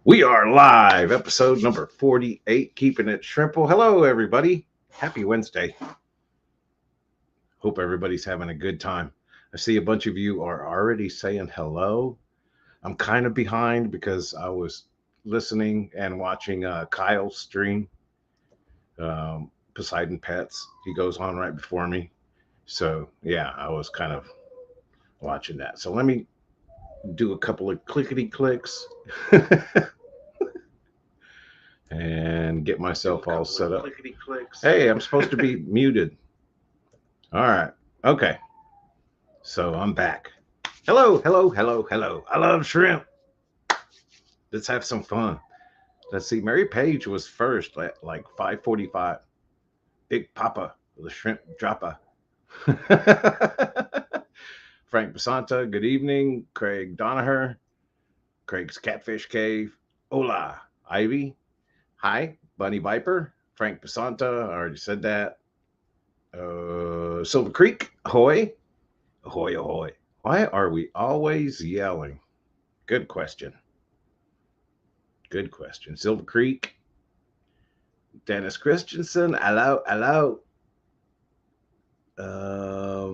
We are live, episode number 48, keeping it shrimple. Hello, everybody. Happy Wednesday. Hope everybody's having a good time. I see a bunch of you are already saying hello. I'm kind of behind because I was listening and watching Kyle's stream, Poseidon Pets. He goes on right before me. So, yeah, I was kind of watching that. So, let me do a couple of clickety clicks. And get myself all set up. Hey, I'm supposed to be muted. All right. Okay. So I'm back. Hello, hello, hello, hello. I love shrimp. Let's have some fun. Let's see. Mary Page was first at like 5:45. Big Papa, the shrimp dropper. Frank Basanta, good evening. Craig Donaher, Craig's Catfish Cave. Hola, Ivy. Hi, Bunny Viper. Frank Basanta, I already said that. Silver Creek, ahoy, ahoy, ahoy. Why are we always yelling? Good question. Good question. Silver Creek, Dennis Christensen, hello, hello.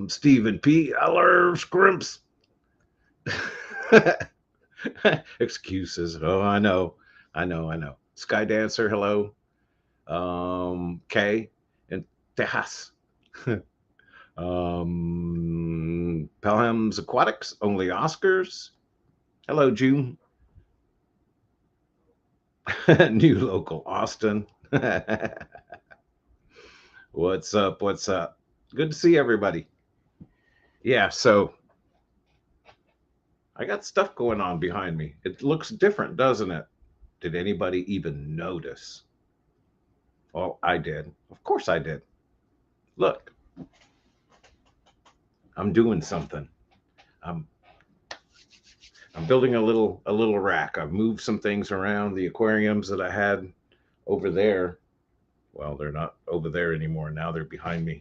Stephen P. I love scrimps. Excuses. Oh, I know. I know. I know. Sky Dancer, hello. Kay and Tejas. Pelham's Aquatics, only Oscars. Hello, June. New local, Austin. What's up? What's up? Good to see everybody. Yeah, so I got stuff going on behind me. It looks different, doesn't it? Did anybody even notice? Well, I did. Of course I did. Look, I'm doing something. I'm I'm building a little rack. I've moved some things around. The aquariums that I had over there, well, they're not over there anymore. Now they're behind me.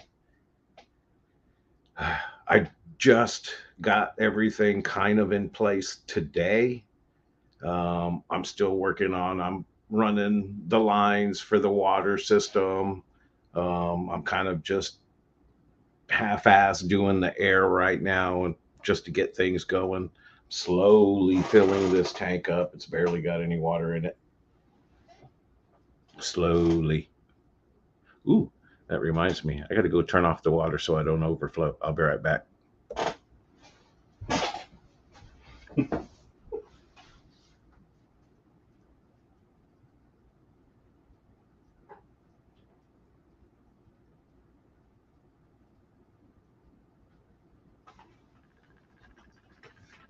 I just got everything kind of in place today. I'm still working on. I'm running the lines for the water system. I'm kind of just half-ass doing the air right now, and just to get things going. Slowly filling this tank up. It's barely got any water in it. Slowly. Ooh, that reminds me. I got to go turn off the water so I don't overflow. I'll be right back.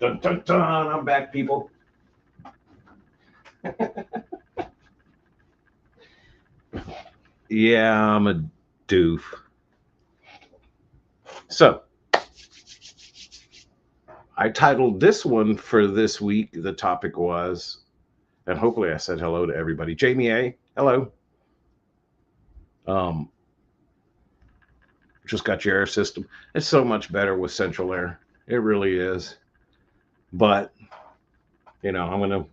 Dun, dun, dun. I'm back, people. Yeah, I'm a doof. So, I titled this one for this week. The topic was, and hopefully I said hello to everybody. Jamie A, hello. Um, just got your air system. It's so much better with central air. It really is. But, I'm going to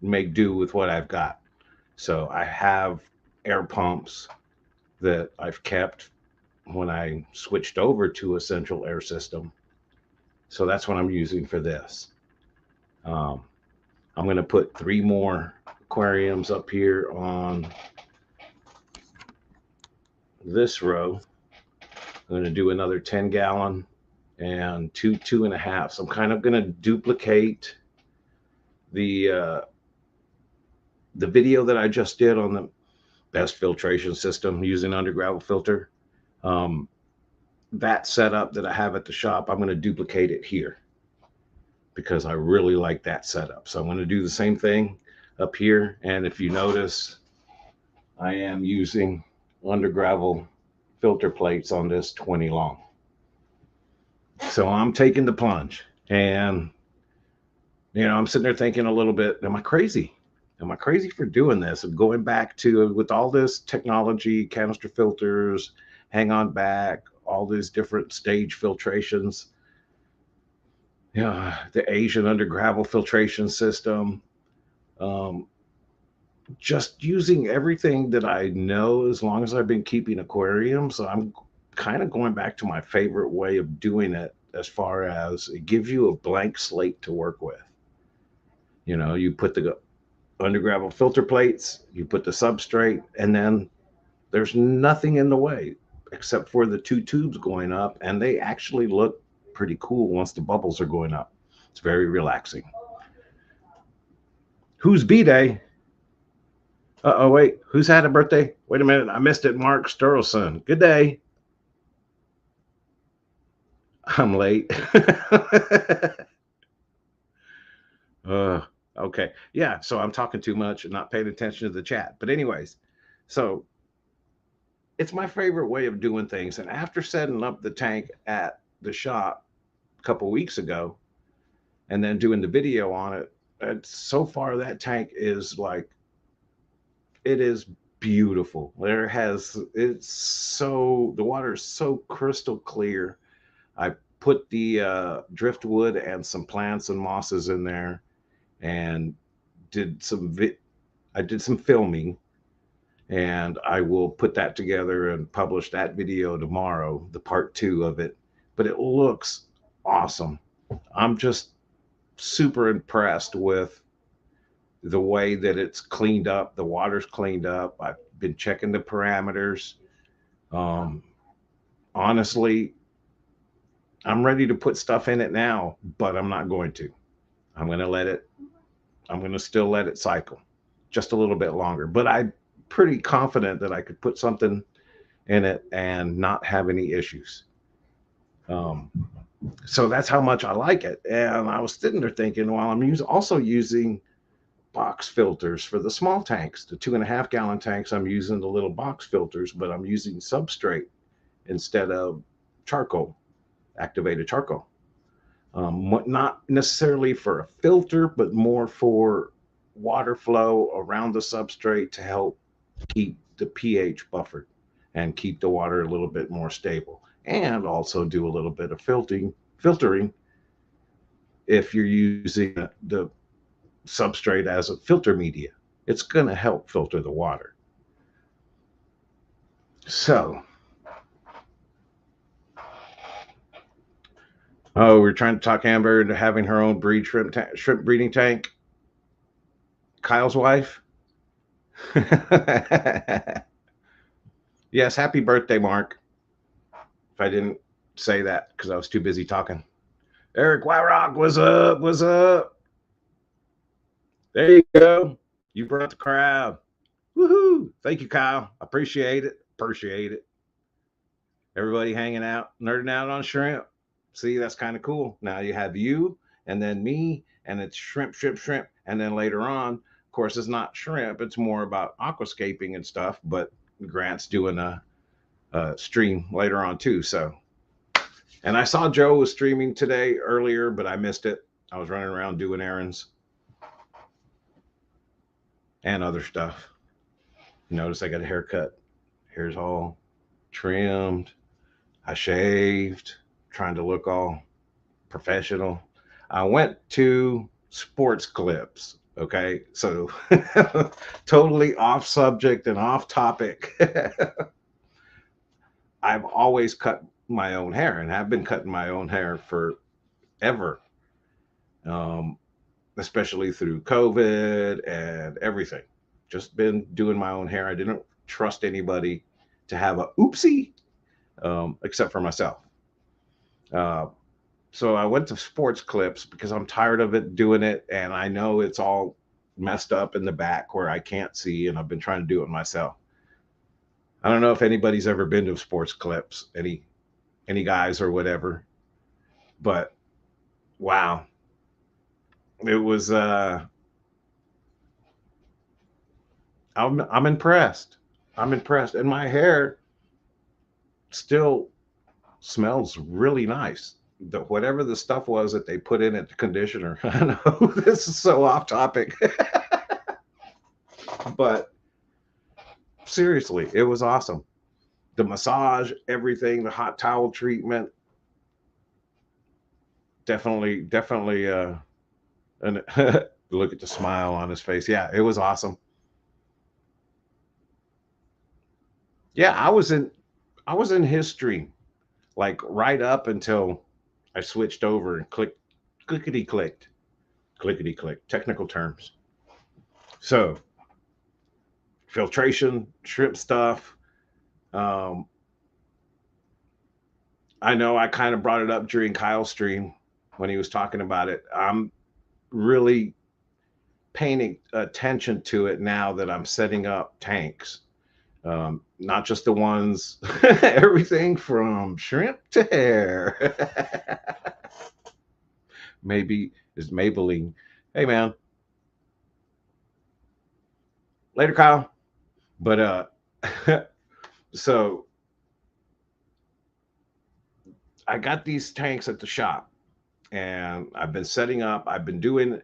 make do with what I've got. So I have air pumps that I've kept when I switched over to a central air system. So that's what I'm using for this. Um, I'm going to put 3 more aquariums up here on this row. I'm going to do another 10-gallon and 2.5. So I'm kind of going to duplicate the video that I just did on the best filtration system using undergravel filter. That setup that I have at the shop, I'm going to duplicate it here because I really like that setup. So I'm going to do the same thing up here. And if you notice, I am using undergravel filter plates on this 20 long. So I'm taking the plunge, and I'm sitting there thinking a little bit, am I crazy? Am I crazy for doing this? And going back to, with all this technology, canister filters, hang on back, all these different stage filtrations, the Asian undergravel filtration system. Um, just using everything that I know as long as I've been keeping aquariums. So I'm kind of going back to my favorite way of doing it as far as it gives you a blank slate to work with. You put the undergravel filter plates, you put the substrate, and then there's nothing in the way except for the two tubes going up, and they actually look pretty cool once the bubbles are going up. It's very relaxing. Who's B Day? Oh, wait. Who's had a birthday? Wait a minute. I missed it. Mark Sturleson. Good day. I'm late. uh, okay. Yeah. So I'm talking too much and not paying attention to the chat. But, anyways, so it's my favorite way of doing things. And after setting up the tank at the shop a couple weeks ago and then doing the video on it, so far that tank is like, it is beautiful. The water is so crystal clear. I put the driftwood and some plants and mosses in there, and did some I did some filming, and I will put that together and publish that video tomorrow, the part 2 of it. But it looks awesome. I'm just super impressed with the way that it's cleaned up. The water's cleaned up. I've been checking the parameters. Um, Honestly, I'm ready to put stuff in it now, but I'm not going to. I'm going to let it, I'm going to still let it cycle just a little bit longer. But I'm pretty confident that I could put something in it and not have any issues. Um, so that's how much I like it. And I was sitting there thinking, while also using box filters for the small tanks, the 2.5 gallon tanks, I'm using the little box filters, but I'm using substrate instead of charcoal, activated charcoal. Not necessarily for a filter, but more for water flow around the substrate to help keep the pH buffered and keep the water a little bit more stable, and also do a little bit of filtering if you're using the substrate as a filter media. It's going to help filter the water. So, oh, we're trying to talk Amber into having her own shrimp breeding tank. Kyle's wife. Yes, happy birthday, Mark. If I didn't say that because I was too busy talking. Eric Wyrock, what's up? What's up? There you go. You brought the crowd. Woohoo! Thank you, Kyle. Appreciate it. Appreciate it. Everybody hanging out, nerding out on shrimp. See, that's kind of cool. Now you have you and then me, and it's shrimp, shrimp, shrimp. And then later on, of course, it's not shrimp. It's more about aquascaping and stuff. But Grant's doing a stream later on too. So, and I saw Joe was streaming today earlier, but I missed it. I was running around doing errands and other stuff. Notice I got a haircut. Hair's all trimmed. I shaved, trying to look all professional. I went to Sports Clips. Okay, so totally off subject and off topic. I've always cut my own hair and have been cutting my own hair forever, um, especially through COVID and everything. Just been doing my own hair. I didn't trust anybody to have a oopsie, except for myself. Uh, so I went to Sports Clips because I'm tired of it doing it, and I know it's all messed up in the back where I can't see, and I've been trying to do it myself. I don't know if anybody's ever been to Sports Clips, any guys or whatever, but wow, it was. I'm impressed. I'm impressed, and my hair still smells really nice. Whatever the stuff was that they put in it, the conditioner. I know this is so off topic, but seriously, it was awesome. The massage, everything, the hot towel treatment, definitely, definitely, an Look at the smile on his face. Yeah, it was awesome. Yeah, I was in history, like right up until I switched over and clickety clicked, technical terms. So filtration, shrimp stuff. Um, I know I kind of brought it up during Kyle's stream when he was talking about it. I'm really paying attention to it now that I'm setting up tanks. Not just the ones, everything from shrimp to hair. Maybe is Maybelline. Hey man, later, Kyle. But so I got these tanks at the shop, and I've been setting up. I've been doing.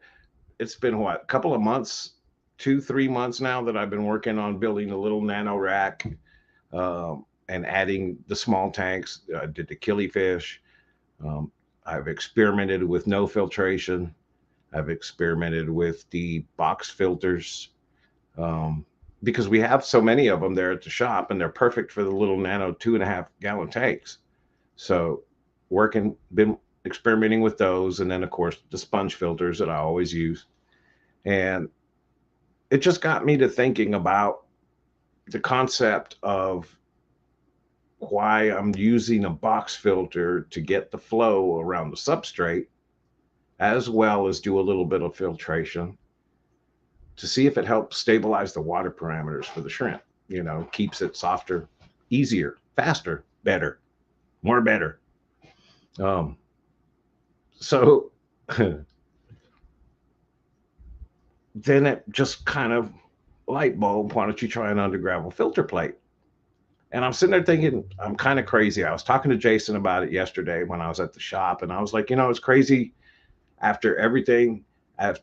It's been what, a couple of months, 2, 3 months now that I've been working on building a little nano rack, and adding the small tanks. I did the killifish. Um, I've experimented with no filtration. I've experimented with the box filters, um, because we have so many of them there at the shop, and they're perfect for the little nano 2.5 gallon tanks. So, been experimenting with those, and then of course the sponge filters that I always use, and it just got me to thinking about the concept of why I'm using a box filter to get the flow around the substrate, as well as do a little bit of filtration to see if it helps stabilize the water parameters for the shrimp. Keeps it softer, easier, faster, better, more better. Um, so then it just kind of light bulb. Why don't you try an undergravel filter plate? And I'm sitting there thinking, I'm kind of crazy. I was talking to Jason about it yesterday when I was at the shop, and I was like, it's crazy after everything. I've,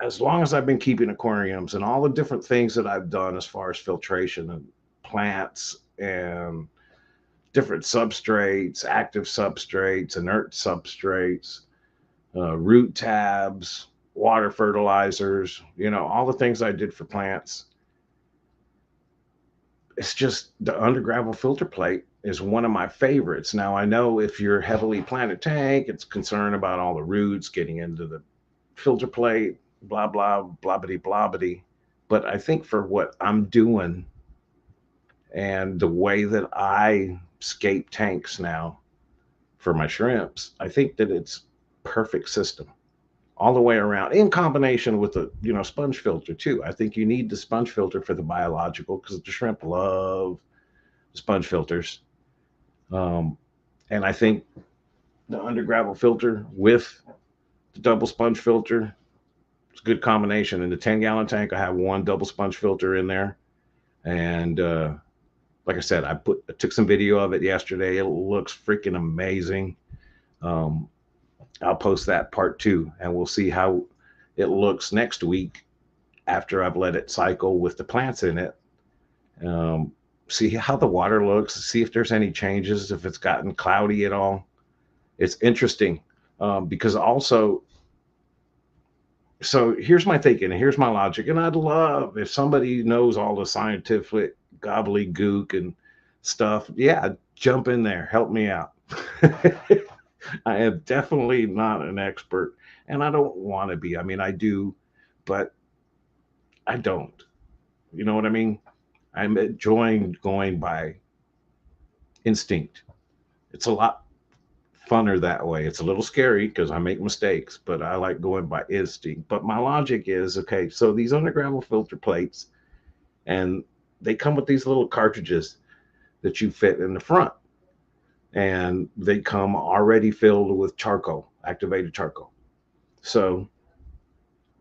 as long as I've been keeping aquariums and all the different things that I've done as far as filtration and plants and different substrates, active substrates, inert substrates, root tabs, water fertilizers, all the things I did for plants. It's just the undergravel filter plate is one of my favorites. Now, I know if you're heavily planted tank, it's concerned about all the roots getting into the filter plate, blah, blah, blobbity, blobbity. But I think for what I'm doing and the way that I scape tanks now for my shrimps, I think that it's perfect system all the way around, in combination with the sponge filter too. I think you need the sponge filter for the biological because the shrimp love sponge filters. um, and I think the undergravel filter with the double sponge filter, it's a good combination. In the 10-gallon tank, I have one double sponge filter in there, and like I said, I took some video of it yesterday. It looks freaking amazing. um, I'll post that part two, and we'll see how it looks next week after I've let it cycle with the plants in it. Um, See how the water looks, see if there's any changes, if it's gotten cloudy at all. It's interesting, because also, so here's my thinking, and here's my logic, and I'd love if somebody knows all the scientific gobbledygook and stuff. Yeah, jump in there, help me out. I am definitely not an expert, and I don't want to be. I mean, I do, but I don't. You know what I mean? I'm enjoying going by instinct. It's a lot funner that way. It's a little scary because I make mistakes, but I like going by instinct. But my logic is okay, so these undergravel filter plates, and they come with these little cartridges that you fit in the front, and they come already filled with charcoal, activated charcoal. So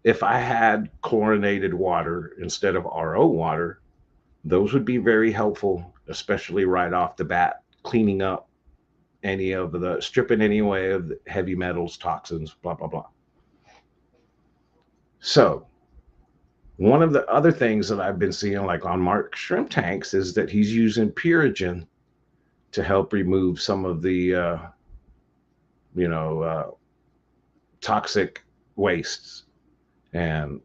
if I had chlorinated water instead of RO water, those would be very helpful, especially right off the bat, cleaning up any of the stripping any way of the heavy metals, toxins, blah, blah, blah. So, one of the other things that I've been seeing, like on Mark's shrimp tanks, is that he's using Purigen to help remove some of the, you know, uh, toxic wastes. and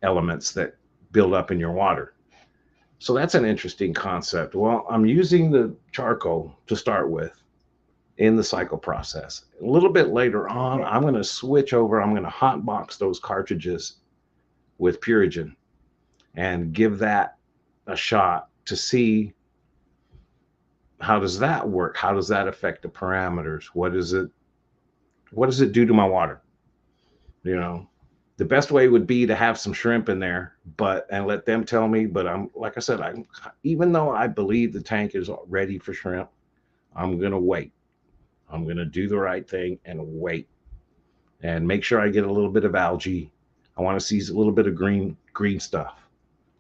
elements that build up in your water. So that's an interesting concept. Well, I'm using the charcoal to start with in the cycle process. A little bit later on, I'm going to switch over. I'm going to hot box those cartridges with Purigen and give that a shot to see how does that work? How does that affect the parameters? What does it do to my water? You know, the best way would be to have some shrimp in there, but and let them tell me. But I'm like I said, I even though I believe the tank is ready for shrimp, I'm gonna wait. I'm gonna do the right thing and wait and make sure I get a little bit of algae. I want to see a little bit of green stuff.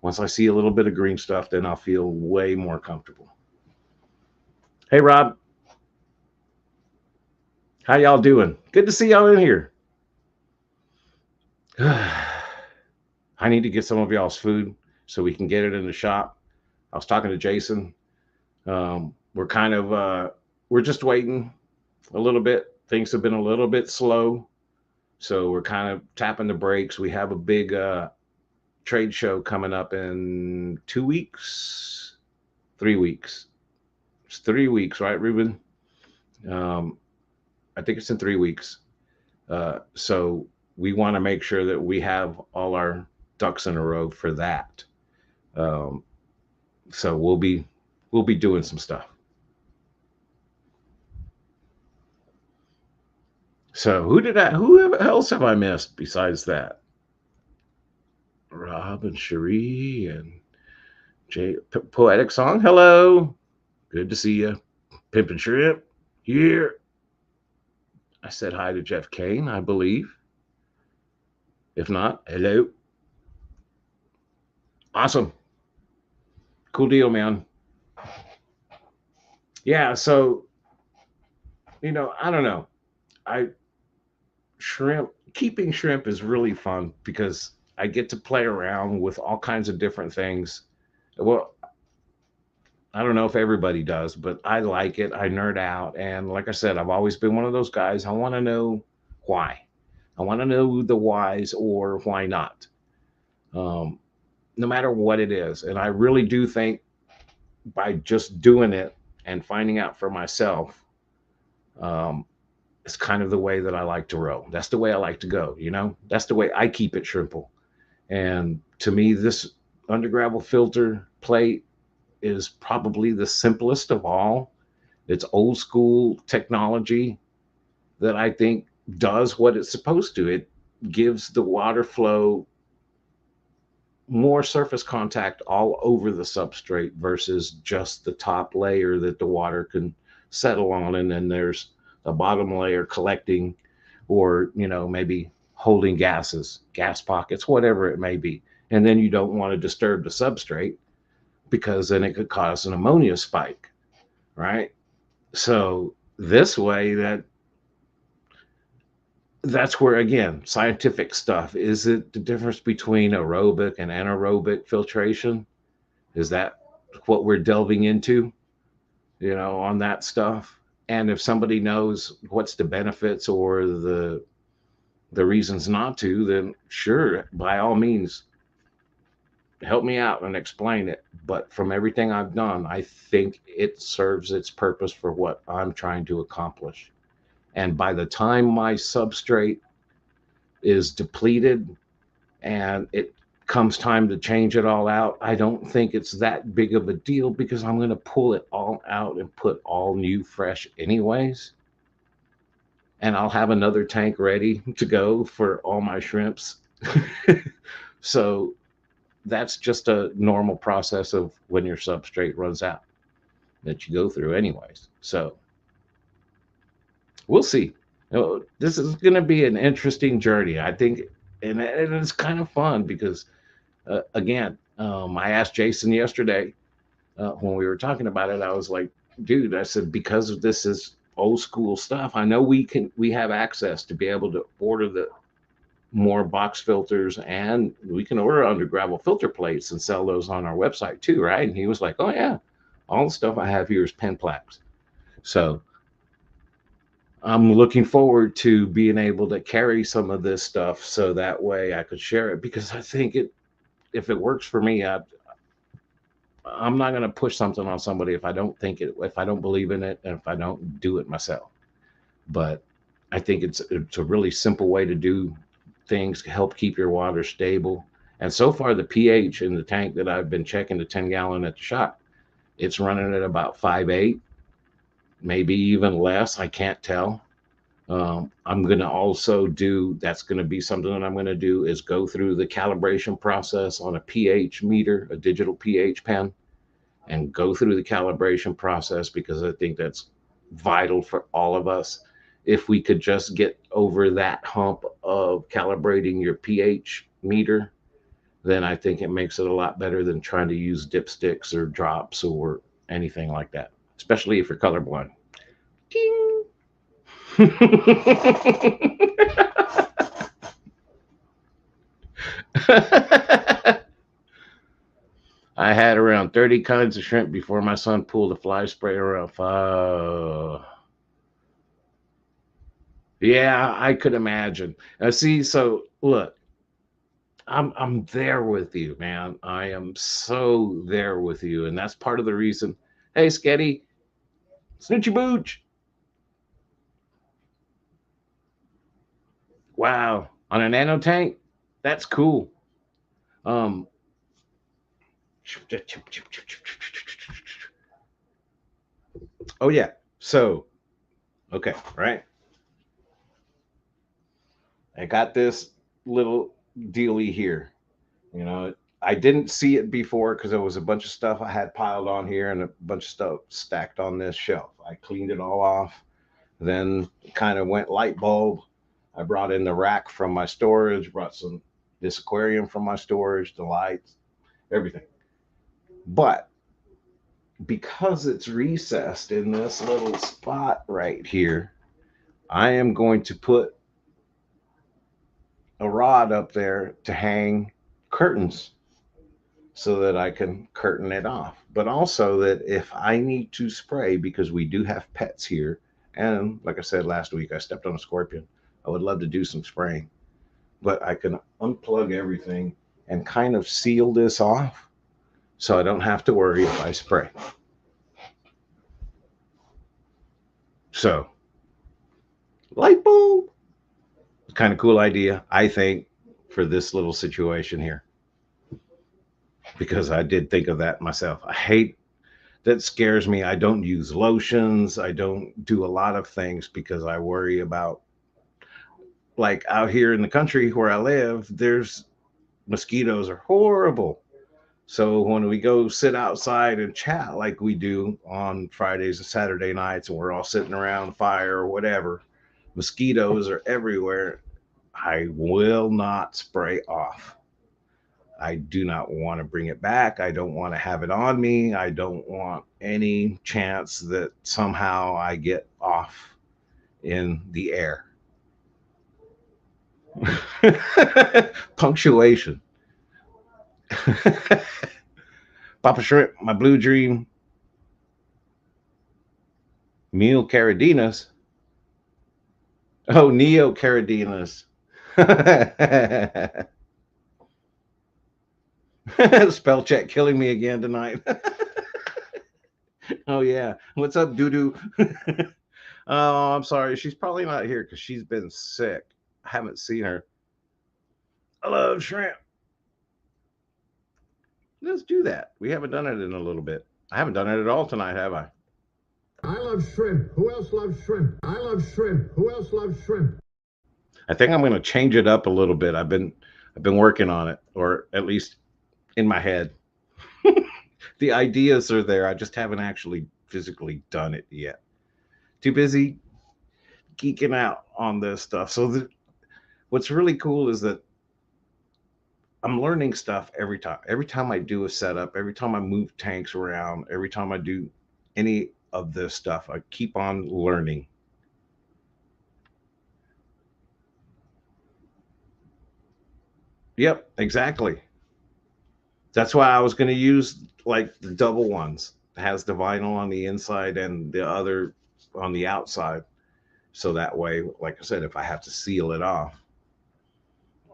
Once I see a little bit of green stuff, then I'll feel way more comfortable. Hey Rob, how y'all doing? Good to see y'all in here. I need to get some of y'all's food so we can get it in the shop. I was talking to Jason. We're kind of we're just waiting a little bit. Things have been a little bit slow, so we're kind of tapping the brakes. We have a big trade show coming up in 2 weeks, 3 weeks. It's 3 weeks, right, Ruben? Um, I think it's in 3 weeks. So we want to make sure that we have all our ducks in a row for that. Um, so we'll be doing some stuff. So who else have I missed besides that? Rob and Cherie and Poetic Song. Hello. Good to see you. Pimpin' Shrimp here. I said hi to Jeff Kane, I believe. If not, hello. Awesome. Cool deal, man. Yeah, so I don't know. I shrimp keeping shrimp is really fun because I get to play around with all kinds of different things. Well, I don't know if everybody does, but I like it. I nerd out. And like I said, I've always been one of those guys. I want to know why. I want to know the whys or why not, um, no matter what it is. And I really do think by just doing it and finding out for myself, um, it's kind of the way that I like to roll. That's the way I like to go. That's the way I keep it shrimple. And to me, this undergravel filter plate is probably the simplest of all. It's old school technology that I think does what it's supposed to. It gives the water flow more surface contact all over the substrate versus just the top layer that the water can settle on. And then there's a bottom layer collecting or, maybe holding gas pockets, whatever it may be. And then you don't want to disturb the substrate because then it could cause an ammonia spike, right? So this way that's where again scientific stuff is it the difference between aerobic and anaerobic filtration, is that what we're delving into, on that stuff. And if somebody knows what's the benefits or the reasons not to, then sure, by all means, help me out and explain it. But from everything I've done, I think it serves its purpose for what I'm trying to accomplish. And by the time my substrate is depleted and it comes time to change it all out, I don't think it's that big of a deal because I'm going to pull it all out and put all new fresh anyways. And I'll have another tank ready to go for all my shrimps. So that's just a normal process of when your substrate runs out that you go through anyways. So we'll see. This is going to be an interesting journey, I think. And it's kind of fun because, again, I asked Jason yesterday when we were talking about it. I was like, dude, I said, because this is old school stuff, I know we have access to be able to order the more box filters, and we can order undergravel filter plates and sell those on our website too, right? And he was like, oh yeah, all the stuff I have here is pen plaques. So I'm looking forward to being able to carry some of this stuff so that way I could share it, because I think it, if it works for me, I'm not going to push something on somebody if I don't think it, if I don't believe in it, and if I don't do it myself. But I think it's a really simple way to do things to help keep your water stable. And so far, the pH in the tank that I've been checking, the 10-gallon at the shop, it's running at about 5.8, maybe even less. I can't tell. I'm going to also do, that's going to be something that I'm going to do, is go through the calibration process on a pH meter, a digital pH pen, and go through the calibration process, because I think that's vital for all of us. If we could just get over that hump of calibrating your pH meter, then I think it makes it a lot better than trying to use dipsticks or drops or anything like that, especially if you're colorblind. Ding. I had around 30 kinds of shrimp before my son pulled a fly spray around five. Yeah, I could imagine. See, so look, I'm there with you, man. I am so there with you, and that's part of the reason. Hey, Sketty, Snoochie Booch. Wow, on a nano tank, that's cool. Um, oh yeah. So okay, right. I got this little dealy here. You know, I didn't see it before because there was a bunch of stuff I had piled on here and a bunch of stuff stacked on this shelf. I cleaned it all off, then kind of went light bulb. I brought in the rack from my storage, brought some this aquarium from my storage, the lights, everything. But because it's recessed in this little spot right here, I am going to put a rod up there to hang curtains so that I can curtain it off. But also that if I need to spray, because we do have pets here, and like I said last week, I stepped on a scorpion. I would love to do some spraying, but I can unplug everything and kind of seal this off so I don't have to worry if I spray. So, light bulb, kind of cool idea, I think, for this little situation here, because I did think of that myself. I hate that, scares me. I don't use lotions. I don't do a lot of things because I worry about, like out here in the country where I live, there's mosquitoes are horrible. So when we go sit outside and chat like we do on Fridays and Saturday nights, and we're all sitting around the fire or whatever, mosquitoes are everywhere. I will not spray off. I do not want to bring it back. I don't want to have it on me. I don't want any chance that somehow I get off in the air. Punctuation. Papa Shrimp, my blue dream meal caradinas. Oh, Neo caradinas. Spell check killing me again tonight. Oh yeah. What's up, doo doo? Oh, I'm sorry. She's probably not here because she's been sick. I haven't seen her. I love shrimp. Let's do that. We haven't done it in a little bit. I haven't done it at all tonight, have I? I love shrimp. Who else loves shrimp? I love shrimp. Who else loves shrimp? I think I'm going to change it up a little bit. I've been working on it, or at least in my head. The ideas are there. I just haven't actually physically done it yet. Too busy geeking out on this stuff. So what's really cool is that I'm learning stuff every time. Every time I do a setup, every time I move tanks around, every time I do any of this stuff, I keep on learning. Yep, exactly. That's why I was going to use like the double ones. It has the vinyl on the inside and the other on the outside. So that way, like I said, if I have to seal it off,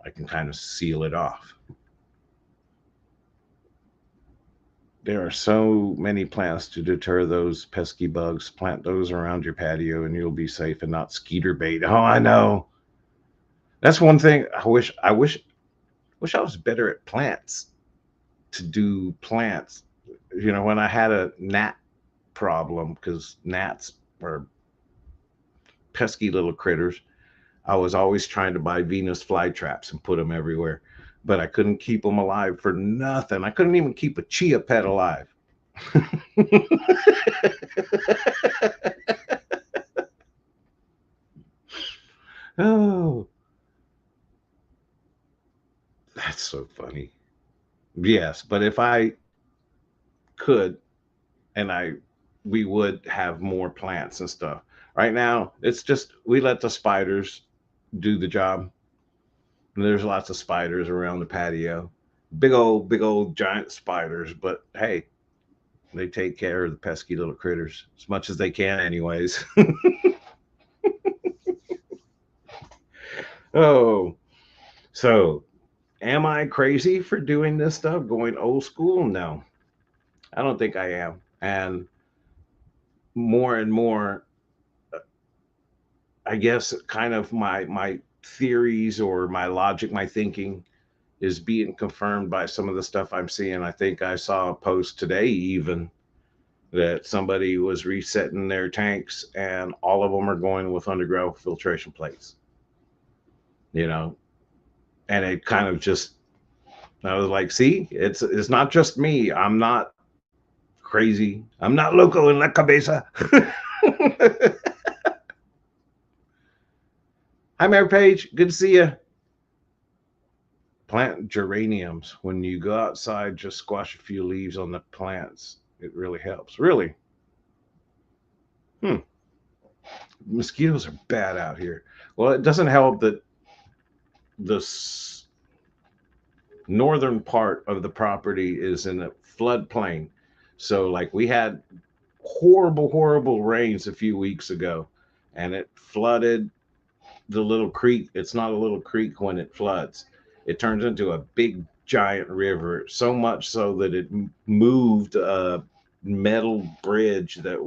I can kind of seal it off. There are so many plants to deter those pesky bugs. Plant those around your patio and you'll be safe and not skeeter bait. Oh, I know. That's one thing wish I was better at plants to do plants. When I had a gnat problem, because gnats are pesky little critters, I was always trying to buy Venus flytraps and put them everywhere, but I couldn't keep them alive for nothing. I couldn't even keep a chia pet alive. Oh, that's so funny. Yes, but if I could, and we would have more plants and stuff. Right now, it's just we let the spiders do the job. And there's lots of spiders around the patio. Big old giant spiders, but hey, they take care of the pesky little critters as much as they can, anyways. Oh, so am I crazy for doing this stuff, going old school? No, I don't think I am. And more and more, I guess, kind of my theories or my logic, my thinking is being confirmed by some of the stuff I'm seeing. I think I saw a post today, even that somebody was resetting their tanks and all of them are going with underground filtration plates, you know, and it kind of just, I was like, see, it's not just me. I'm not crazy. I'm not loco in la cabeza. Hi, Mary Page. Good to see you. Plant geraniums. When you go outside, just squash a few leaves on the plants. It really helps. Really? Hmm. Mosquitoes are bad out here. Well, it doesn't help that the northern part of the property is in a floodplain. So, like, we had horrible rains a few weeks ago, and it flooded the little creek. It's not a little creek when it floods, it turns into a big giant river, so much so that it moved a metal bridge that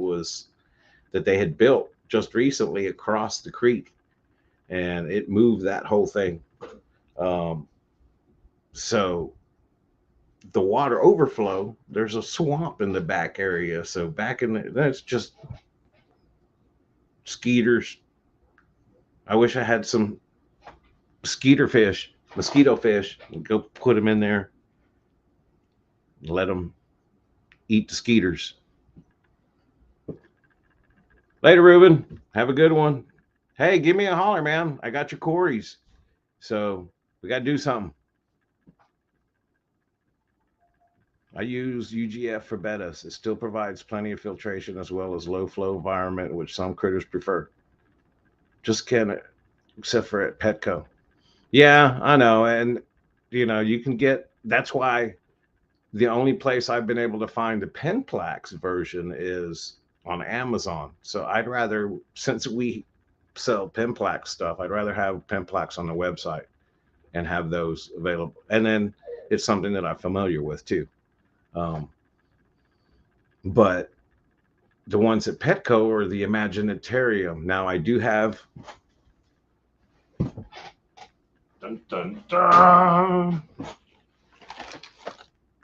they had built just recently across the creek, and it moved that whole thing. um, so the water overflow, there's a swamp in the back area, so back in that's just skeeters. I wish I had some mosquito fish, and go put them in there, let them eat the skeeters. Later, Ruben. Have a good one. Hey, give me a holler, man. I got your Corys. So we got to do something. I use UGF for bettas. It still provides plenty of filtration as well as low flow environment, which some critters prefer. Just can't, except for at Petco. Yeah, I know. And, you can get, that's why the only place I've been able to find the Penplax version is on Amazon. So I'd rather, since we sell Penplax stuff, I'd rather have Penplax on the website and have those available. And then it's something that I'm familiar with too. Um, but the ones at Petco are the Imaginatarium. Now I do have. Dun, dun, dun.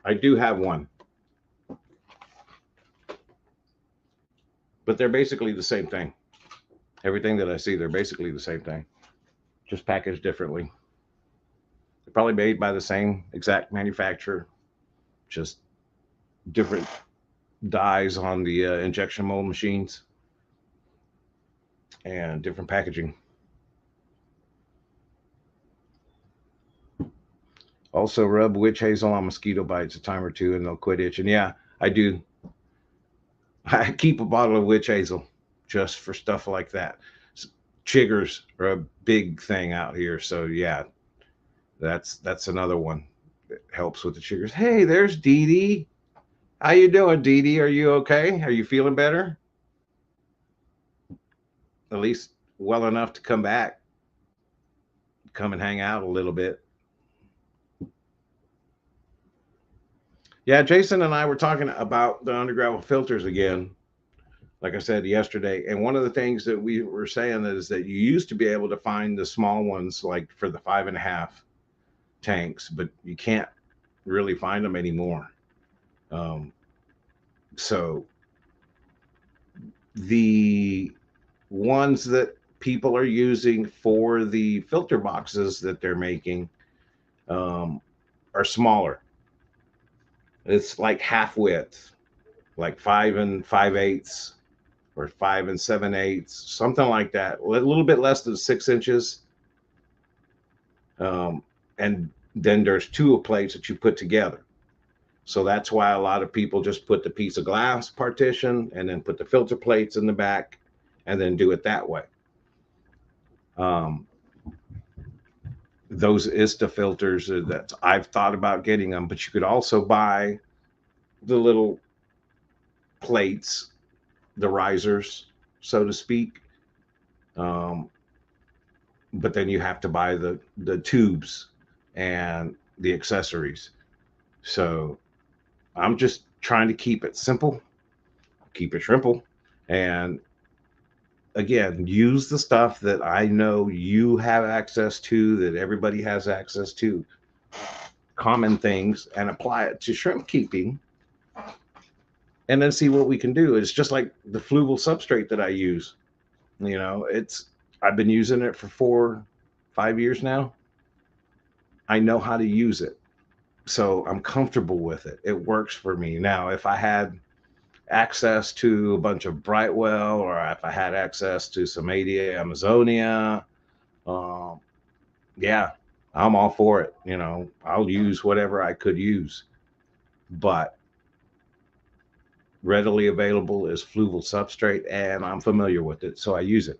I do have one, but they're basically the same thing. Everything that I see, they're basically the same thing, just packaged differently. They're probably made by the same exact manufacturer, just different dyes on the injection mold machines and different packaging. Also, rub witch hazel on mosquito bites a time or two and they'll quit itching. Yeah, I do. I keep a bottle of witch hazel just for stuff like that. Chiggers are a big thing out here. So, yeah, that's another one that helps with the chiggers. Hey, there's Dee Dee. How you doing, Dee Dee? Are you okay? Are you feeling better? At least well enough to come back, come and hang out a little bit. Yeah, Jason and I were talking about the undergravel filters again, like I said yesterday. And one of the things that we were saying is that you used to be able to find the small ones, like for the 5.5 tanks, but you can't really find them anymore. Um, so the ones that people are using for the filter boxes that they're making um, are smaller. It's like half width, like 5 5/8 or 5 7/8, something like that. A little bit less than 6 inches. And then there's two plates that you put together. So that's why a lot of people just put the piece of glass partition and then put the filter plates in the back and then do it that way. Um, those ISTA filters that I've thought about getting them, but you could also buy the little plates, the risers, so to speak. Um, but then you have to buy the tubes and the accessories. So I'm just trying to keep it simple, keep it shrimple, and again, use the stuff that I know you have access to, that everybody has access to, common things, and apply it to shrimp keeping, and then see what we can do. It's just like the fluval substrate that I use. It's I've been using it for 4 5 years now. I know how to use it, so I'm comfortable with it. It works for me. Now, if I had access to a bunch of Brightwell, or if I had access to some ADA Amazonia, um, yeah, I'm all for it. I'll use whatever I could use, but readily available is fluval substrate, and I'm familiar with it, so I use it.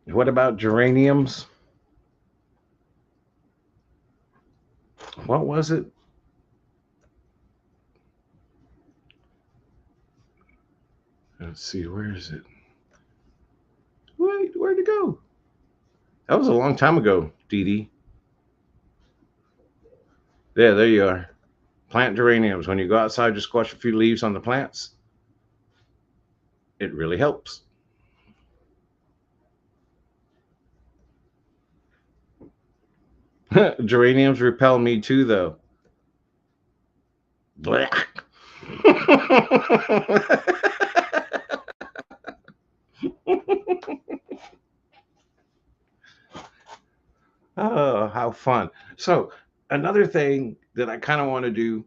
What about geraniums? What was it? Let's see, where is it? Wait, where'd it go? That was a long time ago, Dee Dee. Yeah, there you are. Plant geraniums. When you go outside, just squash a few leaves on the plants. It really helps. Geraniums repel me too, though. Blech. Oh, how fun. So, another thing that I kind of want to do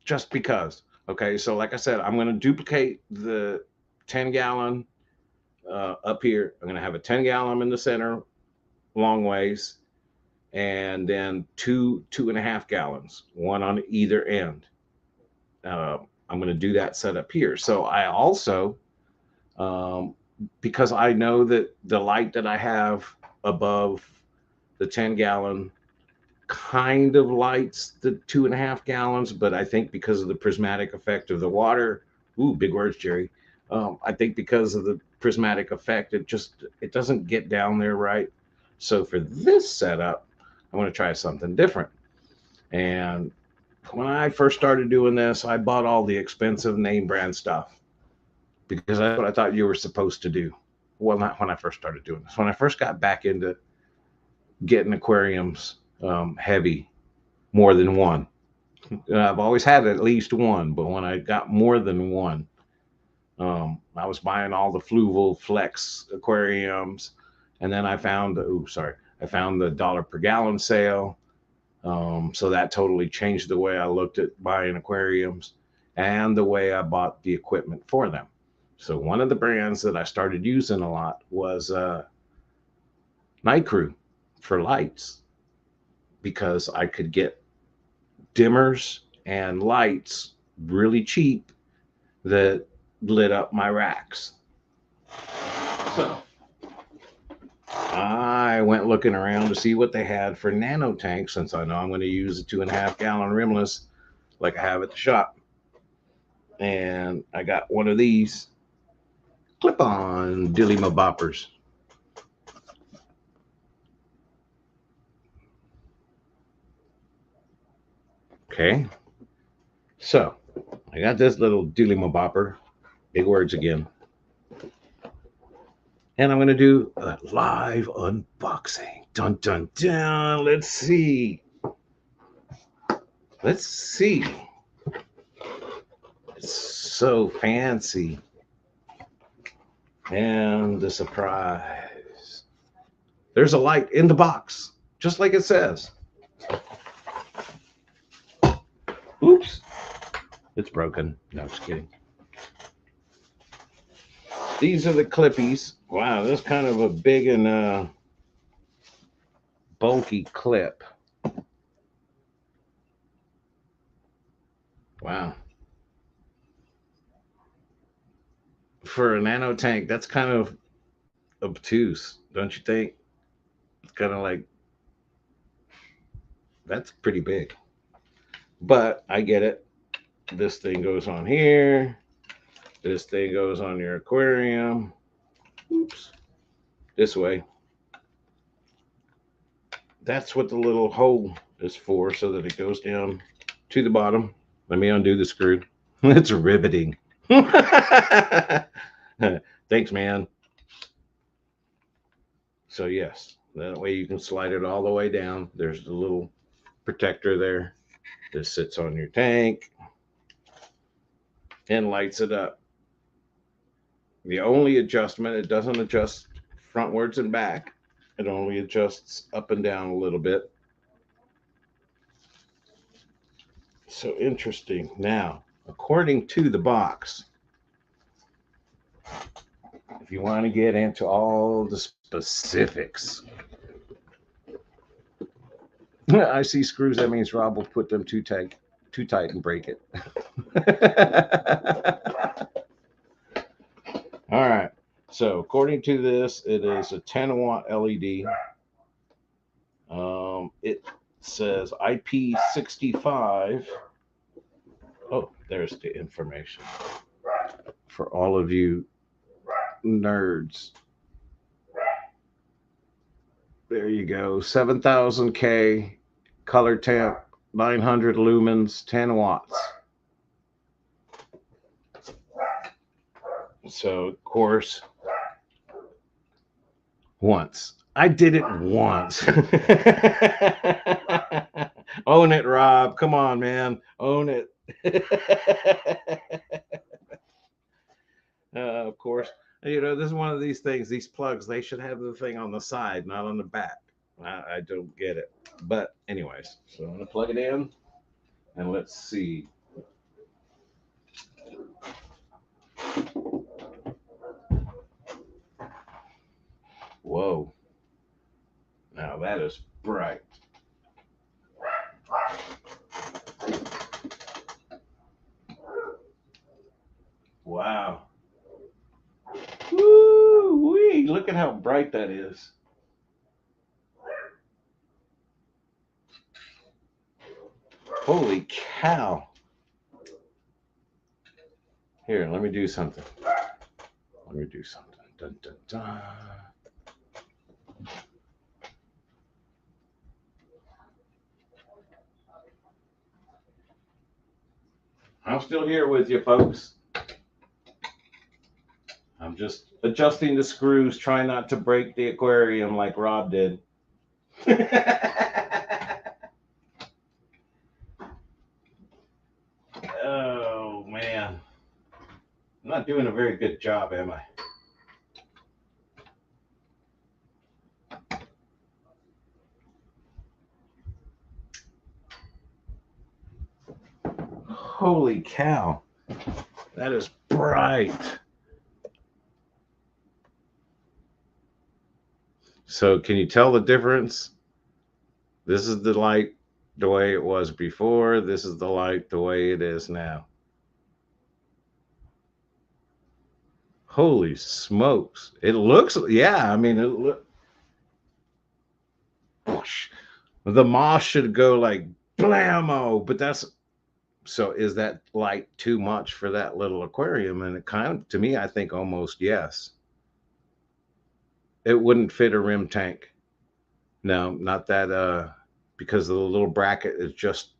just because. Okay, so like I said, I'm going to duplicate the 10-gallon up here. I'm going to have a 10-gallon in the center, long ways, and then 2.5 gallons, one on either end. I'm going to do that setup here. So I also, um, because I know that the light that I have above the 10-gallon kind of lights the 2.5 gallons, but I think because of the prismatic effect of the water, ooh, big words, Jerry. I think because of the prismatic effect, it doesn't get down there right. So for this setup, I want to try something different. And when I first started doing this, I bought all the expensive name brand stuff because that's what I thought you were supposed to do. Well, not when I first started doing this. When I first got back into getting aquariums heavy, more than one. I've always had at least one, but when I got more than one, I was buying all the Fluval Flex aquariums, and then I found the dollar per gallon sale. So that totally changed the way I looked at buying aquariums and the way I bought the equipment for them. So one of the brands that I started using a lot was Night Crew for lights, because I could get dimmers and lights really cheap that lit up my racks. So I went looking around to see what they had for nano tanks, since I know I'm going to use a 2.5 gallon rimless like I have at the shop. And I got one of these clip-on dilly boppers. Okay, so I got this little dilly bopper, big words again, and I'm gonna do a live unboxing. Dun dun dun. Let's see. Let's see. It's so fancy. And the surprise. There's a light in the box, just like it says. Oops. It's broken. No, just kidding. These are the clippies. Wow, that's kind of a big and bulky clip. Wow. For a nano tank, that's kind of obtuse, don't you think? It's kind of like, that's pretty big. But I get it. This thing goes on here. This thing goes on your aquarium. Oops. This way. That's what the little hole is for, so that it goes down to the bottom. Let me undo the screw. It's riveting. Thanks, man. So yes, that way you can slide it all the way down. There's the little protector there. This sits on your tank and lights it up. The only adjustment, it doesn't adjust frontwards and back. It only adjusts up and down a little bit. So interesting. Now, according to the box, if you want to get into all the specifics, I see screws. That means Rob will put them too tight and break it. All right. So according to this, it is a 10-watt LED. It says IP65. Oh, there's the information for all of you nerds. There you go. 7,000K color temp, 900 lumens, 10 watts. So, of course, once. I did it once. Own it, Rob. Come on, man. Own it. Of course, this is one of these things, these plugs, they should have the thing on the side, not on the back. I don't get it. But, anyways, so I'm going to plug it in and let's see. Whoa. Now that is bright. Wow. Woo-wee. Look at how bright that is. Holy cow. Here, let me do something. Dun, dun, dun. I'm still here with you, folks. I'm just adjusting the screws, trying not to break the aquarium like Rob did. Oh, man. I'm not doing a very good job, am I? Holy cow. That is bright. So can you tell the difference? This is the light the way it was before. This is the light the way it is now. Holy smokes. It looks, yeah, I mean, the moss should go like blammo, but that's So is that light too much for that little aquarium? And it kind of, to me, I think almost yes. It wouldn't fit a rim tank. No, not that because the little bracket is just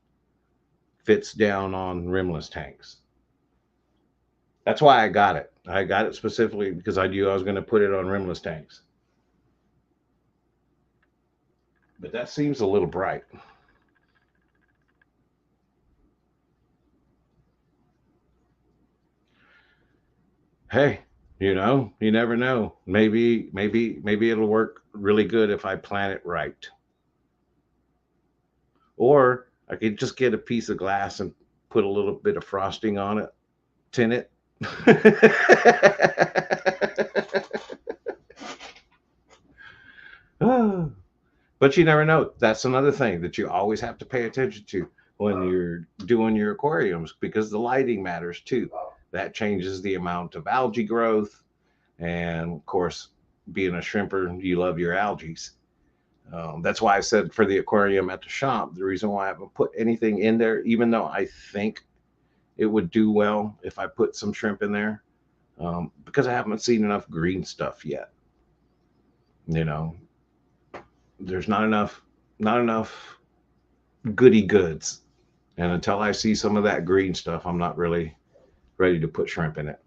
fits down on rimless tanks. That's why I got it. I got it specifically because I knew I was going to put it on rimless tanks. But that seems a little bright. Hey, you never know. Maybe it'll work really good if I plan it right. Or I could just get a piece of glass and put a little bit of frosting on it, tin it. But you never know. That's another thing that you always have to pay attention to when you're doing your aquariums because the lighting matters too. That changes the amount of algae growth. And of course, being a shrimper, you love your algae. That's why I said for the aquarium at the shop, the reason why I haven't put anything in there, even though I think it would do well if I put some shrimp in there, because I haven't seen enough green stuff yet. You know, there's not enough goody goods. And until I see some of that green stuff, I'm not really ready to put shrimp in it.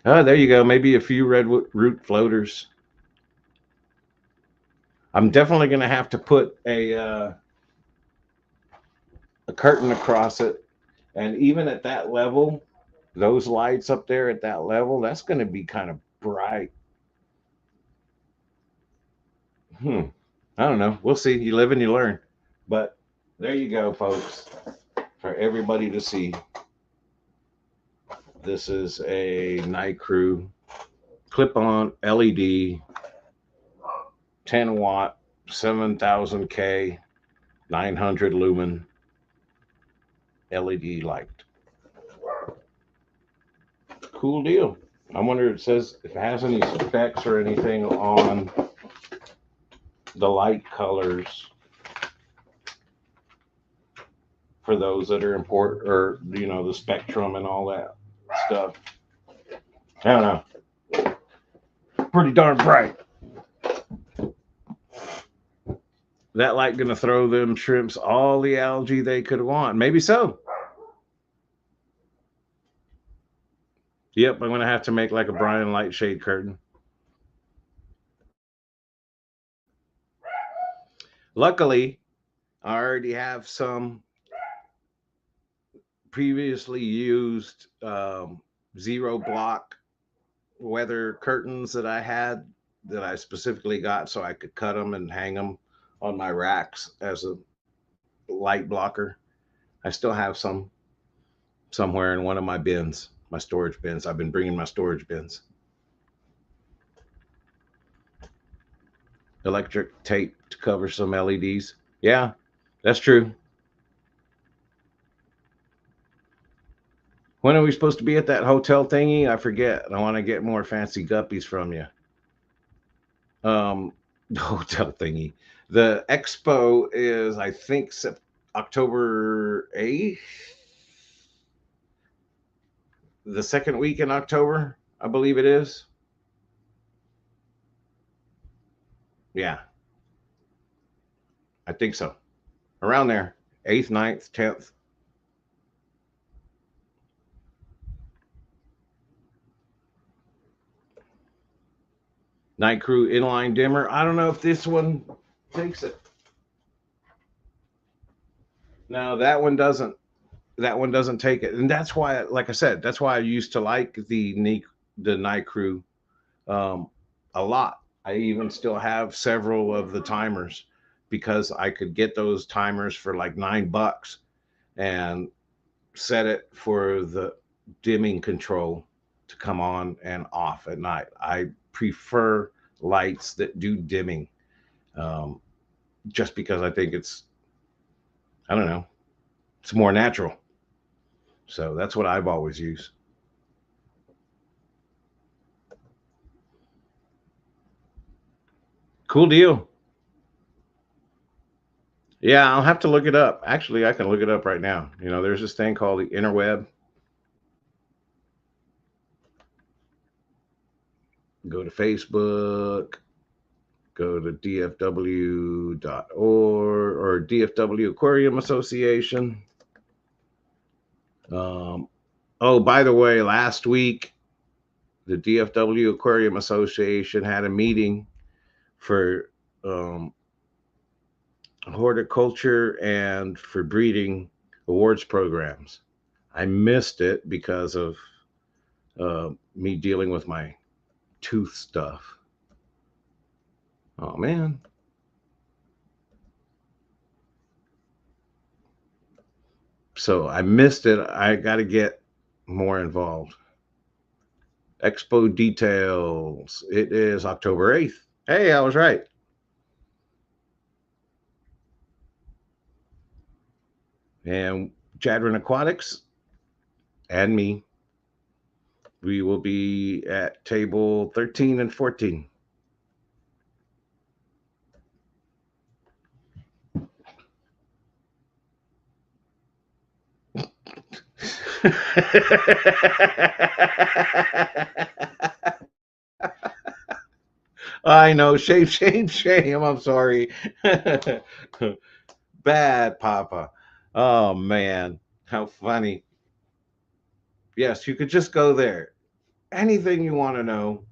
Oh, there you go. Maybe a few red root floaters. I'm definitely going to have to put a curtain across it. And even at that level, those lights up there at that level, that's going to be kind of bright. Hmm. I don't know. We'll see. You live and you learn. But there you go, folks, for everybody to see. This is a Night Crew clip on LED, 10 watt, 7000K, 900 lumen LED light. Cool deal. I wonder if it says if it has any specs or anything on the light colors for those that are important, or the spectrum and all that stuff. I don't know. Pretty darn bright. That light gonna throw them shrimps all the algae they could want. Maybe so. Yep, I'm gonna have to make like a Brian light shade curtain. Luckily, I already have some previously used zero block weather curtains that I had that I specifically got so I could cut them and hang them on my racks as a light blocker. I still have some somewhere in one of my bins, my storage bins. I've been bringing my storage bins. Electric tape to cover some LEDs. Yeah, that's true. When are we supposed to be at that hotel thingy? I forget. I want to get more fancy guppies from you. The hotel thingy. The expo is, I think, October 8th, the second week in October, I believe it is. Yeah, I think so. Around there, 8th, 9th, 10th. Night Crew inline dimmer. I don't know if this one takes it. No, that one doesn't. That one doesn't take it, and that's why, like I said, that's why I used to like the Night Crew a lot. I even still have several of the timers because I could get those timers for like $9 and set it for the dimming control to come on and off at night. I prefer lights that do dimming, um, just because I think I don't know, it's more natural. So that's what I've always used. Cool deal. Yeah, I'll have to look it up. Actually, I can look it up right now. There's this thing called the interweb. Go to Facebook, go to dfw.org or DFW Aquarium Association. Um, oh, by the way, last week, the DFW Aquarium Association had a meeting for um, horticulture and for breeding awards programs. I missed it because of me dealing with my tooth stuff. Oh man. So I missed it. I got to get more involved. Expo details. It is October 8th. Hey, I was right. And Jadron Aquatics and me, we will be at table 13 and 14. I know. Shame, shame, shame. I'm sorry. Bad Papa. Oh, man. How funny. Yes, you could just go there. Anything you want to know,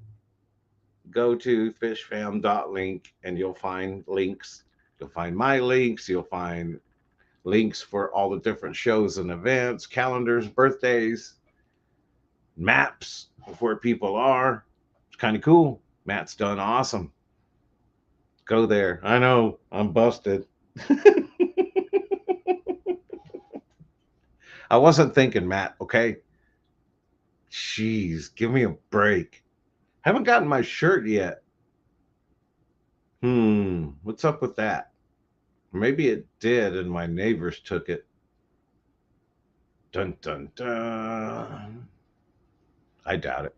go to fishfam.link and you'll find links. You'll find my links. You'll find links for all the different shows and events, calendars, birthdays, maps of where people are. It's kind of cool. Matt's done awesome. Go there. I know I'm busted. I wasn't thinking, Matt, okay? Jeez, give me a break. Haven't gotten my shirt yet. What's up with that? Maybe it did and my neighbors took it. Dun dun dun. I doubt it.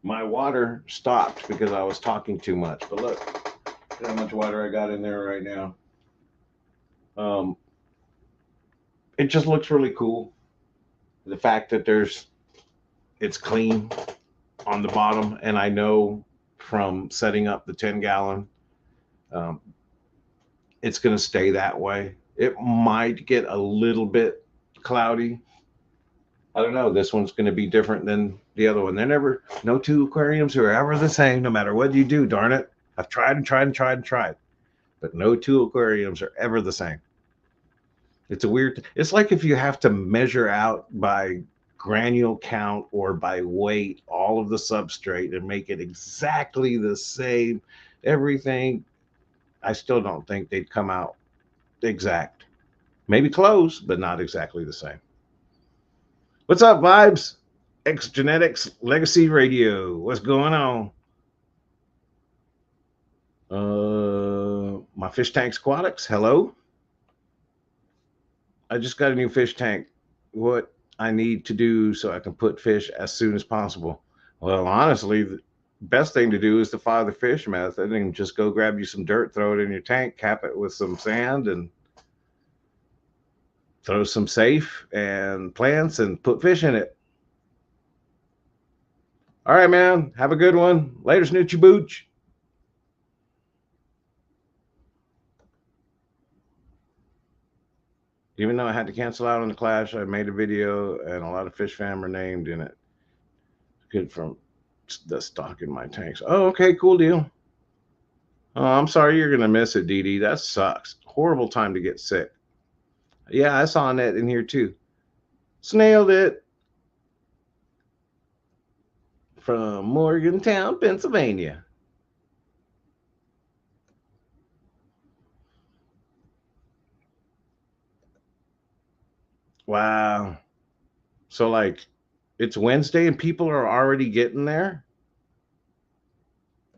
My water stopped because I was talking too much. But look how much water I got in there right now. Um, it just looks really cool. The fact that it's clean on the bottom, and I know from setting up the 10-gallon, um, it's going to stay that way. It might get a little bit cloudy. I don't know. This one's going to be different than the other one. No two aquariums are ever the same, no matter what you do. Darn it! I've tried and tried and tried and tried, but no two aquariums are ever the same. It's a weird. It's like if you have to measure out by granule count or by weight all of the substrate and make it exactly the same. Everything. I still don't think they'd come out exact. Maybe close, but not exactly the same. What's up, Vibes? X Genetics Legacy Radio. What's going on? My fish tank aquatics. Hello. I just got a new fish tank. What I need to do so I can put fish as soon as possible. Well, honestly, the best thing to do is to follow the fish method and just go grab you some dirt, throw it in your tank, cap it with some sand, and throw some safe and plants and put fish in it. All right, man. Have a good one. Later, Snoochie Booch. Even though I had to cancel out on the clash, I made a video and a lot of fish fam are named in it. Good from the stock in my tanks. Oh, okay, cool deal. Oh, I'm sorry you're gonna miss it, Dee Dee. That sucks. Horrible time to get sick. Yeah, I saw Annette in here too. Snailed it from Morgantown, Pennsylvania. Wow. So like it's Wednesday and people are already getting there?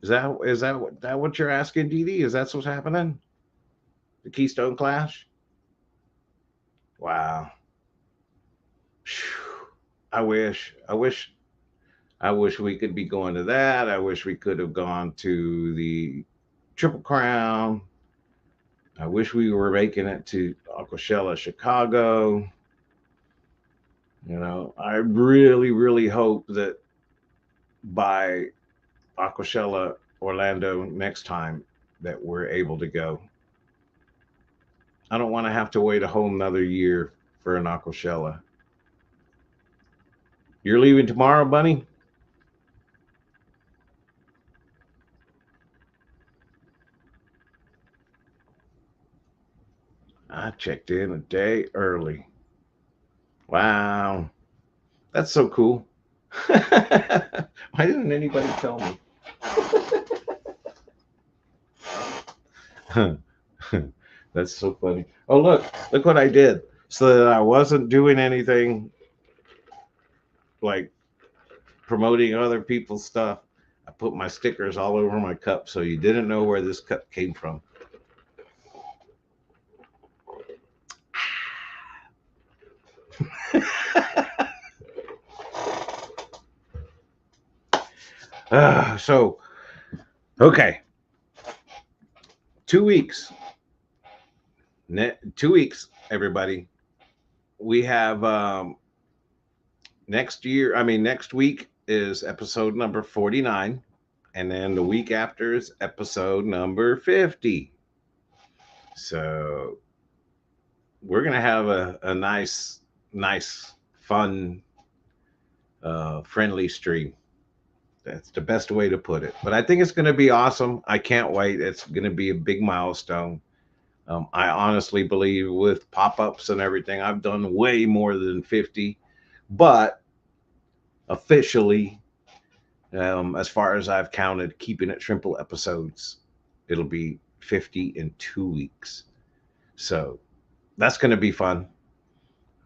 Is that what you're asking, Dee Dee? Is that what's happening? The Keystone Clash? Wow. Phew. I wish. I wish we could be going to that. I wish we could have gone to the Triple Crown. I wish we were making it to Aquashella, Chicago. You know, I really, really hope that by Aquashella, Orlando next time that we're able to go. I don't want to have to wait a whole nother year for an Aquashella. You're leaving tomorrow, Bunny? I checked in a day early. Wow. That's so cool. Why didn't anybody tell me? That's so funny. Oh, look what I did. So that I wasn't doing anything like promoting other people's stuff. I put my stickers all over my cup so you didn't know where this cup came from. So, okay, 2 weeks. 2 weeks, everybody. We have next week is episode number 49. And then the week after is episode number 50. So we're going to have a nice, fun, friendly stream. That's the best way to put it. But I think it's going to be awesome. I can't wait. It's going to be a big milestone. I honestly believe with pop ups and everything, I've done way more than 50. But officially, as far as I've counted, keeping it Shrimple episodes, it'll be 50 in 2 weeks. So that's going to be fun.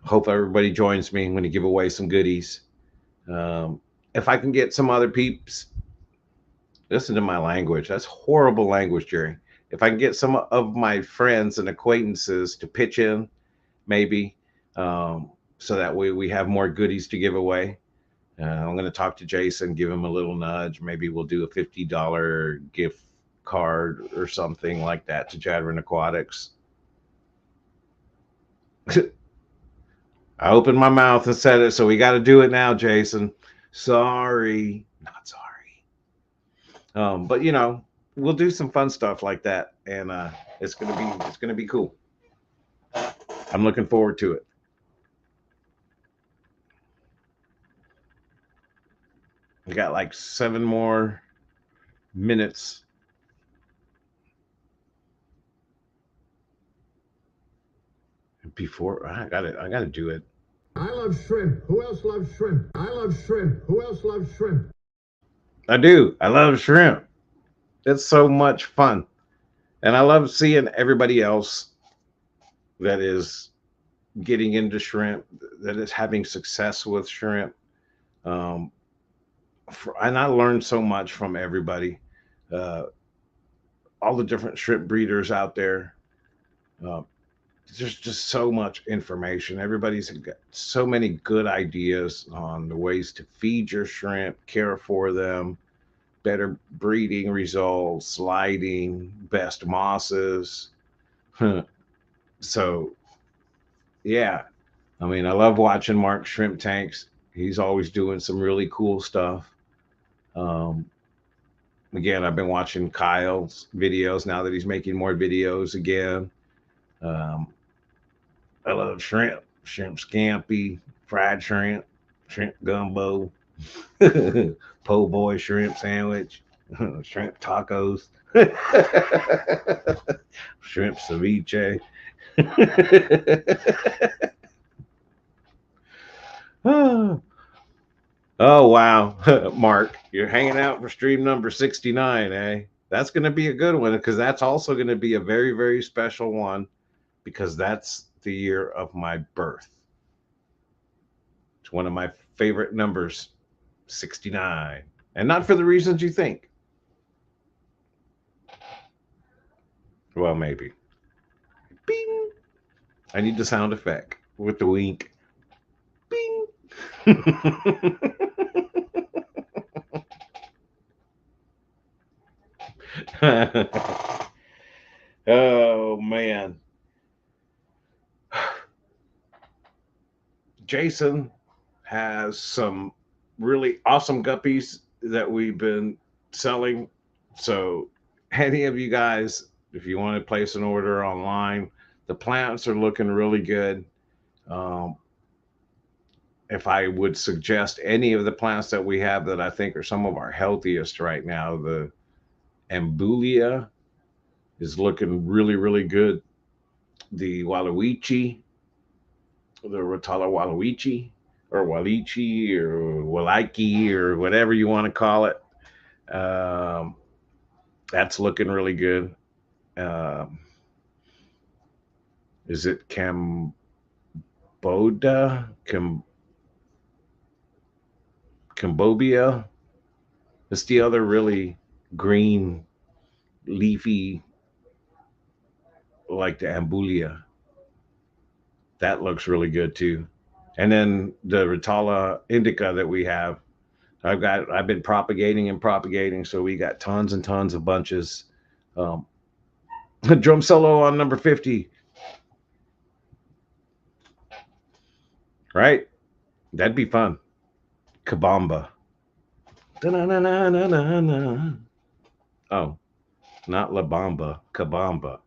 Hope everybody joins me. I'm going to give away some goodies. If I can get some other peeps, listen to my language. That's horrible language, Jerry. If I can get some of my friends and acquaintances to pitch in, maybe, so that way we have more goodies to give away. I'm going to talk to Jason, give him a little nudge. Maybe we'll do a $50 gift card or something like that to Jadron Aquatics. I opened my mouth and said it, so we got to do it now, Jason. Sorry, not sorry. But you know, we'll do some fun stuff like that, and it's gonna be cool. I'm looking forward to it. We got like 7 more minutes. Before I gotta do it. I love shrimp. Who else loves shrimp? I love shrimp. Who else loves shrimp? I do. I love shrimp. It's so much fun. And I love seeing everybody else that is getting into shrimp, that is having success with shrimp. Um, and I learned so much from everybody, uh, all the different shrimp breeders out there. Uh, there's just so much information. Everybody's got so many good ideas on the ways to feed your shrimp, care for them, better breeding results, sliding, best mosses. So, yeah, I mean, I love watching Mark Shrimp Tanks. He's always doing some really cool stuff. Um, Again, I've been watching Kyle's videos now that he's making more videos again. Um, I love shrimp, shrimp scampi, fried shrimp, shrimp gumbo, po' boy shrimp sandwich, shrimp tacos, shrimp ceviche. Oh, wow. Mark, you're hanging out for stream number 69, eh? That's going to be a good one because that's also going to be a very, very special one because that's the year of my birth. It's one of my favorite numbers, 69. And not for the reasons you think. Well, maybe. Bing. I need the sound effect with the wink. Bing. Oh man, Jason has some really awesome guppies that we've been selling. So, any of you guys, if you want to place an order online, the plants are looking really good. Um, if I would suggest any of the plants that we have that I think are some of our healthiest right now, the Ambulia is looking really, really good. The Waluigi, the Rotala Waluigi, or Walichi, or Waliki, or whatever you want to call it. Um, that's looking really good. Um, is it Cambobia? It's the other really green, leafy, like the Ambulia. That looks really good too. And then the Rotala indica that we have, I've been propagating and propagating, so we got tons and tons of bunches. Um, drum solo on number 50, right? That'd be fun. Kabamba. Da-na-na-na-na-na. Oh, not La Bamba, Kabamba.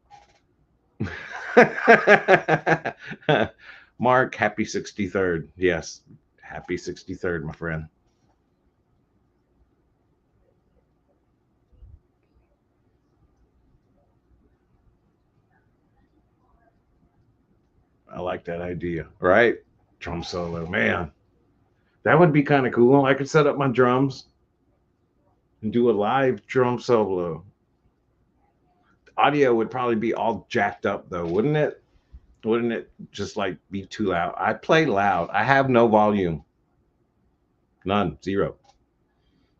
Mark, happy 63rd. Yes, happy 63rd, my friend. I like that idea, right? Drum solo, man. That would be kind of cool. I could set up my drums and do a live drum solo. Audio would probably be all jacked up though, wouldn't it? Wouldn't it just like be too loud? I play loud. I have no volume. None. Zero.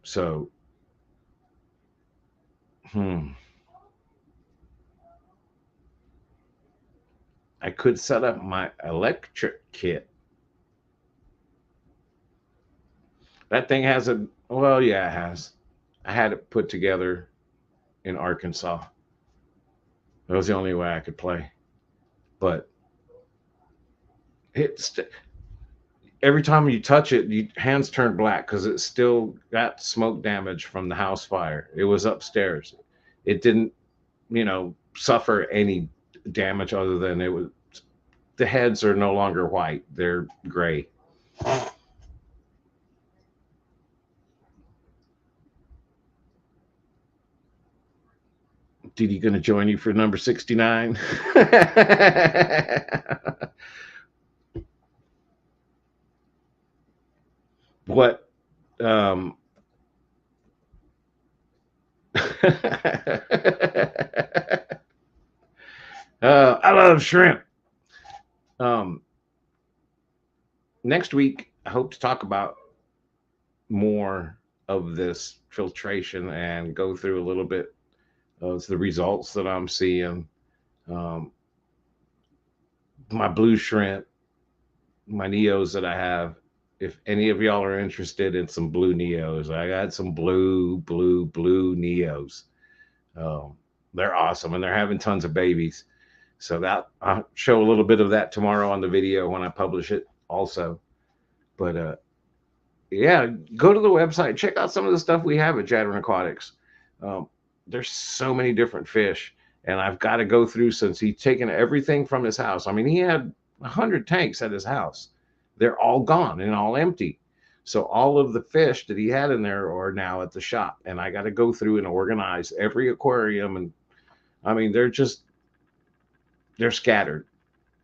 So, hmm. I could set up my electric kit. That thing has a, well, yeah, it has. I had it put together in Arkansas. That was the only way I could play. But it's every time you touch it, your hands turn black because it still got smoke damage from the house fire. It was upstairs. It didn't, suffer any damage other than it was. The heads are no longer white; they're gray. Did he going to join you for number 69? What? Um, I love shrimp. Um, Next week, I hope to talk about more of this filtration and go through a little bit of the results that I'm seeing. Um, my blue shrimp, my neos that I have. If any of y'all are interested in some blue neos, I got some blue neos. Um, they're awesome and they're having tons of babies. So that I'll show a little bit of that tomorrow on the video when I publish it also. But yeah, go to the website, check out some of the stuff we have at Jadron Aquatics. Um, there's so many different fish, and I've got to go through since he's taken everything from his house. I mean, he had 100 tanks at his house. They're all gone and all empty. So all of the fish that he had in there are now at the shop, and I got to go through and organize every aquarium. And I mean, they're scattered.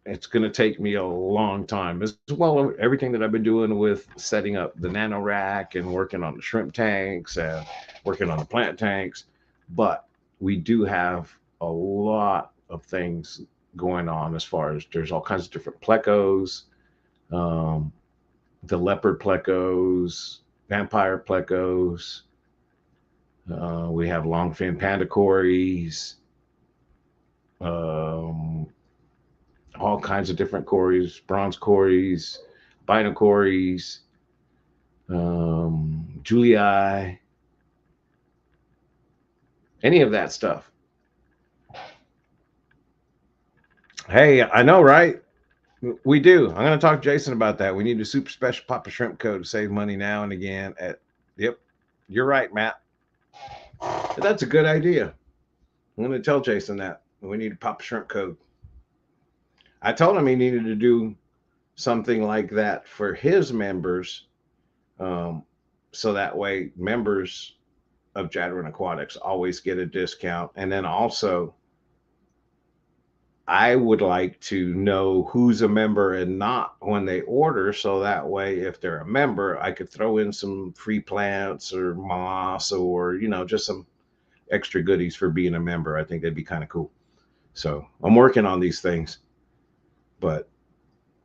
It's going to take me a long time, as well as everything that I've been doing with setting up the nano rack and working on the shrimp tanks and working on the plant tanks. But we do have a lot of things going on, as far as there's all kinds of different plecos, um, the leopard plecos, vampire plecos. We have longfin panda cories, um, all kinds of different cories, bronze cories, binocories, Julii, any of that stuff. Hey, I know, right? We do. I'm going to talk to Jason about that. We need a super special Papa Shrimp code to save money now and again. Yep, you're right, Matt. That's a good idea. I'm going to tell Jason that we need a Papa Shrimp code. I told him he needed to do something like that for his members, um, so that way members of Jadwin Aquatics always get a discount. And then also, I would like to know who's a member and not when they order. So that way, if they're a member, I could throw in some free plants or moss or, just some extra goodies for being a member. I think that'd be kind of cool. So I'm working on these things. But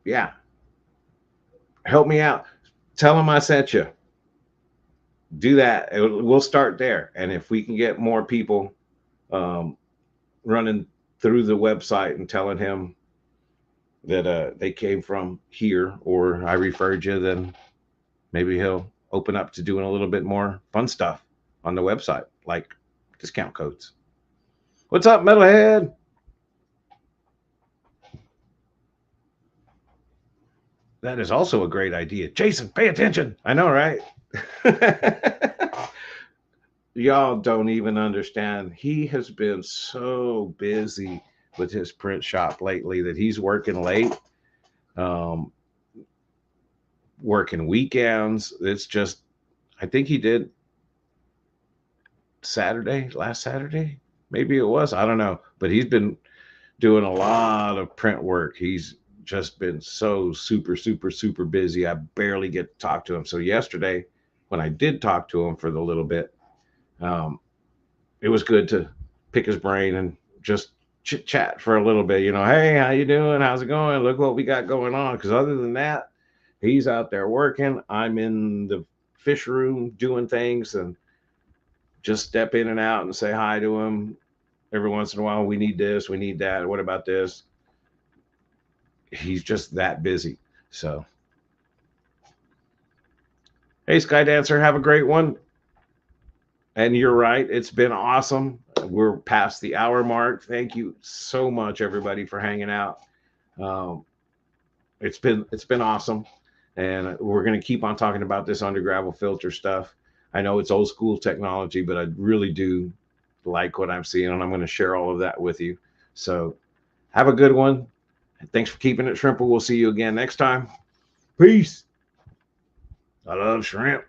yeah, help me out. Tell them I sent you. Do that. We'll start there. And if we can get more people um, running through the website and telling him that they came from here or I referred you, then maybe he'll open up to doing a little bit more fun stuff on the website, like discount codes. What's up, Metalhead? That is also a great idea. Jason, pay attention. I know, right? Y'all don't even understand. He has been so busy with his print shop lately that he's working late, um, working weekends. It's just, I think he did last Saturday, maybe it was. I don't know. But he's been doing a lot of print work. He's just been so super, super, super busy. I barely get to talk to him. So yesterday, when I did talk to him for the little bit, um, it was good to pick his brain and just chit chat for a little bit. Hey, how you doing? How's it going? Look what we got going on. Because other than that, he's out there working. I'm in the fish room doing things and just step in and out and say hi to him every once in a while. We need this, we need that. What about this? He's just that busy. So, hey, Sky Dancer, have a great one. And you're right, it's been awesome. We're past the hour mark. Thank you so much, everybody, for hanging out. Um, it's been awesome, and we're going to keep on talking about this undergravel filter stuff. I know it's old school technology, but I really do like what I'm seeing, and I'm going to share all of that with you. So have a good one. Thanks for keeping it shrimple. We'll see you again next time. Peace. I love shrimp.